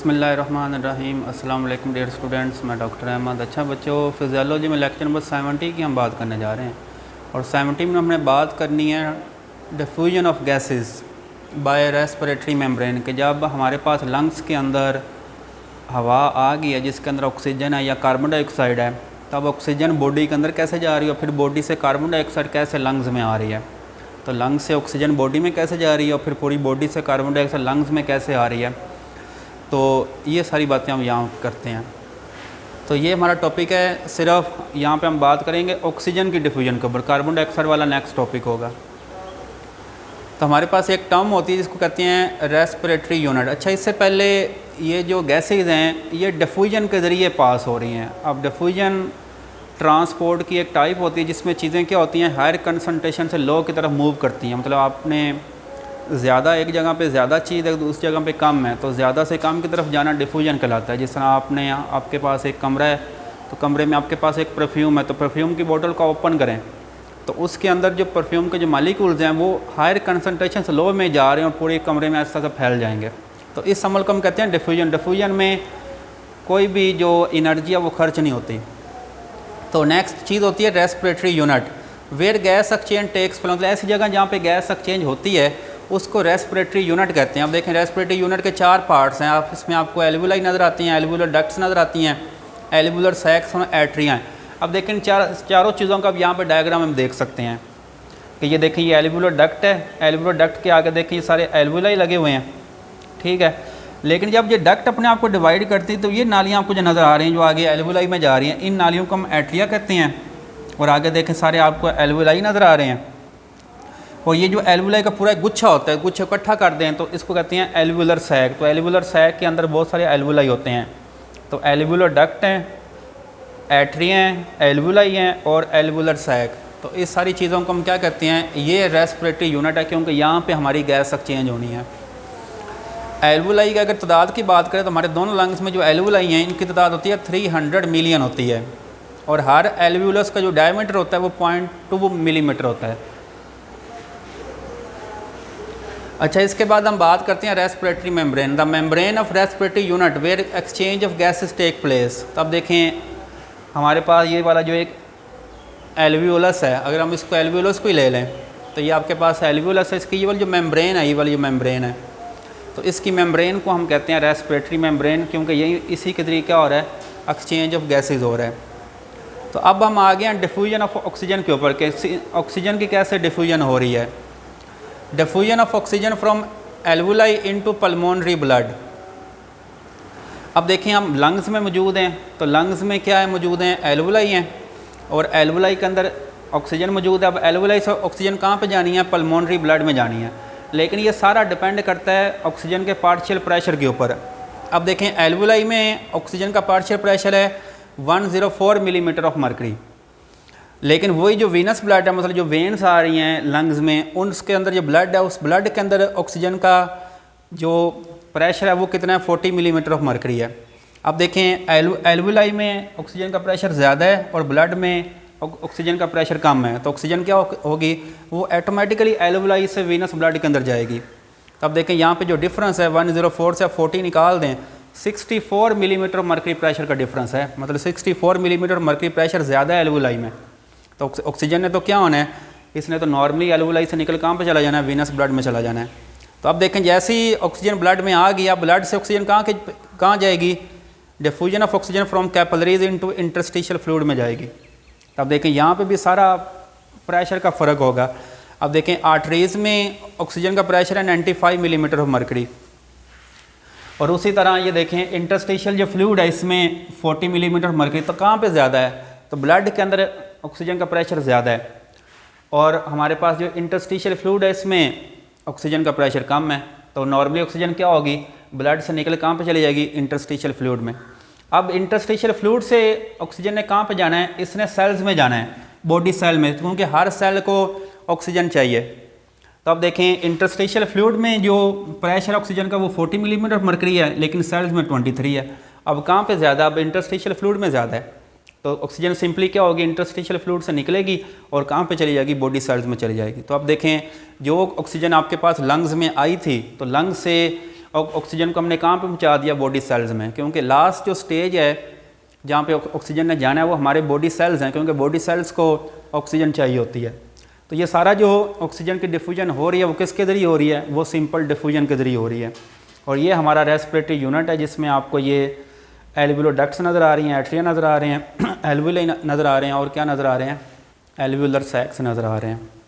बिस्मिल्लाहिर्रहमानिर्रहीम। अस्सलाम वालेकुम डियर स्टूडेंट्स, मैं डॉक्टर अहमद। अच्छा बच्चों, फिजियोलॉजी में लेक्चर नंबर 70 की हम बात करने जा रहे हैं और 70 में हमने बात करनी है diffusion of gases bye respiratory membrane कि जब हमारे पास लंग्स के अंदर हवा आ गई है जिसके अंदर ऑक्सीजन है या कार्बन डाइऑक्साइड है, तब ऑक्सीजन बॉडी के अंदर कैसे जा रही है और फिर बॉडी से कार्बन डाइऑक्साइड कैसे लंग्स में आ रही है। तो लंग्स से ऑक्सीजन बॉडी में कैसे जा रही है और फिर पूरी बॉडी से कार्बन डाइऑक्साइड लंग्स में कैसे आ रही है। तो ये सारी बातें हम यहाँ करते हैं। तो ये हमारा टॉपिक है। सिर्फ यहाँ पे हम बात करेंगे ऑक्सीजन की डिफ्यूजन के ऊपर, कार्बन डाइऑक्साइड वाला नेक्स्ट टॉपिक होगा। तो हमारे पास एक टर्म होती है जिसको कहते हैं रेस्पिरेटरी यूनिट। अच्छा, इससे पहले ये जो गैसेज हैं ये डिफ्यूजन के ज़रिए पास हो रही हैं। अब डिफ्यूजन ट्रांसपोर्ट की एक टाइप होती है जिसमें चीज़ें क्या होती हैं, हायर कंसनट्रेशन से लो की तरफ मूव करती हैं। मतलब आपने ज़्यादा एक जगह पे ज़्यादा चीज़ है, दूसरी जगह पे कम है, तो ज़्यादा से कम की तरफ जाना डिफ्यूजन कहलाता है। जिस तरह आपने यहाँ आपके पास एक कमरा है तो कमरे में आपके पास एक परफ्यूम है, तो परफ्यूम की बोतल को ओपन करें तो उसके अंदर जो परफ्यूम के जो मालिक्यूल्स हैं वो हायर कंसनट्रेशन से लो में जा रहे हैं और पूरे कमरे में ऐसा फैल जाएंगे। तो इस अमल को हम कहते हैं डिफ्यूजन। डिफ्यूजन में कोई भी जो एनर्जी है वो खर्च नहीं होती। तो नेक्स्ट चीज़ होती है respiratory unit, where gas exchange takes place. मतलब ऐसी जगह जहाँ पे गैस एक्सचेंज होती है उसको रेस्पिरेटरी यूनिट कहते हैं। अब देखें, रेस्पिरेटरी यूनिट के 4 पार्ट्स हैं। आप इसमें आपको एल्वुलाई नज़र आती हैं, एल्वुलर डक्ट्स नज़र आती हैं, एल्वुलर सैक्स और एट्रियाँ हैं। अब देखें चारों चीज़ों का अब यहाँ पे डायग्राम हम देख सकते हैं कि ये देखें ये एल्वुलर डक्ट है, एल्वुलर डक्ट के आगे देखें ये सारे एल्वुलाई लगे हुए हैं, ठीक है। लेकिन जब ये डक्ट अपने आप को डिवाइड करती है तो ये नालियाँ आपको जो नज़र आ रही हैं जो आगे एल्वुलाई में जा रही हैं, इन नालियों को हम एट्रिया कहते हैं। और आगे देखें सारे आपको एल्वुलाई नज़र आ रहे हैं। और ये जो एल्वुलाई का पूरा गुच्छा होता है, गुच्छा इकट्ठा कर दें तो इसको कहते हैं एल्वुलर सैक। तो एल्वुलर सैक के अंदर बहुत सारे एल्वुलाई होते हैं। तो एल्वुलर डक्ट हैं, एट्रिया हैं, एल्वुलाई हैं और एल्वुलर सैक। तो इस सारी चीज़ों को हम क्या कहते हैं, ये रेस्पिरेटरी यूनिट है क्योंकि यहाँ पे हमारी गैस एक्सचेंज होनी है। एल्वुलाई की अगर तादाद की बात करें तो हमारे दोनों लंग्स में जो एल्वुलाई हैं इनकी तादाद होती है 300 मिलियन होती है और हर एल्वुलस का जो डायमीटर होता है वो 0.2 मिलीमीटर होता है। अच्छा, इसके बाद हम बात करते हैं respiratory membrane, the membrane of respiratory unit where exchange of gases take place. तब देखें हमारे पास ये वाला जो एक एल्वुलस है, अगर हम इसको एल्वुलस को ही ले लें तो ये आपके पास एल्वुलस है, इसकी ये वाली जो मेम्ब्रेन है, ये वाली जो मेम्ब्रेन है, तो इसकी मेम्ब्रेन को हम कहते हैं रेस्पिरेटरी मेम्ब्रेन क्योंकि यही इसी के तरीके हो रहा है, एक्सचेंज ऑफ गैसेज हो रहा है। तो अब हम आ गए हैं डिफ्यूजन ऑफ ऑक्सीजन के ऊपर कि ऑक्सीजन की कैसे डिफ्यूजन हो रही है। Diffusion of oxygen from alveoli into pulmonary blood. अब देखें हम लंग्स में मौजूद हैं तो लंग्स में क्या है मौजूद हैं, एल्वुलाई हैं और एल्वुलाई के अंदर ऑक्सीजन मौजूद है। अब एल्वुलाई से ऑक्सीजन कहाँ पे जानी है, पल्मोनरी ब्लड में जानी है। लेकिन ये सारा डिपेंड करता है ऑक्सीजन के पार्शियल प्रेशर के ऊपर। अब देखें एल्वुलाई में ऑक्सीजन का पार्शियल प्रेशर है 104 मिलीमीटर ऑफ मरकरी, लेकिन वही जो वीनस ब्लड है, मतलब जो वेन्स आ रही हैं लंग्स में, उनके अंदर जो ब्लड है उस ब्लड के अंदर ऑक्सीजन का जो प्रेशर है वो कितना है, 40 मिलीमीटर ऑफ मरकरी है। अब देखें एल्वुलाई में ऑक्सीजन का प्रेशर ज़्यादा है और ब्लड में ऑक्सीजन का प्रेशर कम है, तो ऑक्सीजन क्या होगी, वो ऑटोमेटिकली एल्वुलाई से वीनस ब्लड के अंदर जाएगी। तो अब देखें यहाँ पे जो डिफरेंस है 104 से 40 निकाल दें, 64 मिलीमीटर मरकरी प्रेशर का डिफरेंस है। मतलब 64 मिलीमीटर मरकरी प्रेशर ज़्यादा है एल्वुलाई में। तो ऑक्सीजन ने तो क्या होना है, इसने तो नॉर्मली एल्वुलाई से निकल कहाँ पे चला जाना है, वीनस ब्लड में चला जाना है। तो अब देखें जैसे ही ऑक्सीजन ब्लड में आ गया, ब्लड से ऑक्सीजन कहाँ जाएगी, diffusion of oxygen from capillaries into interstitial fluid में जाएगी। अब देखें यहाँ पे भी सारा प्रेशर का फ़र्क होगा। अब देखें आर्टरीज में ऑक्सीजन का प्रेशर है 95 मिलीमीटर ऑफ मरकरी और उसी तरह ये देखें इंटरस्टिशियल जो फ्लूइड है इसमें 40 मिलीमीटर मरकरी। तो कहाँ पे ज़्यादा है, तो ब्लड के अंदर ऑक्सीजन का प्रेशर ज़्यादा है और हमारे पास जो इंटरस्टिशियल फ्लूइड है इसमें ऑक्सीजन का प्रेशर कम है। तो नॉर्मली ऑक्सीजन क्या होगी, ब्लड से निकल कहाँ पे चली जाएगी, इंटरस्टिशियल फ्लूइड में। अब इंटरस्टिशियल फ्लूइड से ऑक्सीजन ने कहाँ पे जाना है, इसने सेल्स में जाना है, बॉडी सेल में, क्योंकि हर सेल को ऑक्सीजन चाहिए। तो अब देखें इंटरस्टिशियल फ्लूइड में जो प्रेशर ऑक्सीजन का वो 40 मिलीमीटर मरकरी है, लेकिन सेल्स में 23 है। अब कहाँ पे ज़्यादा, अब इंटरस्टिशियल फ्लूइड में ज़्यादा है। तो ऑक्सीजन सिंपली क्या होगी, इंटरस्टिशियल फ्लूइड से निकलेगी और कहाँ पे चली जाएगी, बॉडी सेल्स में चली जाएगी। तो अब देखें जो ऑक्सीजन आपके पास लंग्स में आई थी, तो लंग्स से ऑक्सीजन को हमने कहाँ पे पहुँचा दिया, बॉडी सेल्स में, क्योंकि लास्ट जो स्टेज है जहाँ पे ऑक्सीजन ने जाना है वो हमारे बॉडी सेल्स हैं, क्योंकि बॉडी सेल्स को ऑक्सीजन चाहिए होती है। तो ये सारा जो ऑक्सीजन की डिफ्यूजन हो रही है वो किसके ज़रिए हो रही है, वो सिंपल डिफ्यूजन के ज़रिए हो रही है। और ये हमारा रेस्पिरेटरी यूनिट है जिसमें आपको ये एल्वियोलर डक्ट्स नज़र आ रही हैं, एट्रिया नज़र आ रहे हैं, एल्वियोलाई नज़र आ रहे हैं और क्या नज़र आ रहे हैं, एल्वियोलर सैक्स नज़र आ रहे हैं।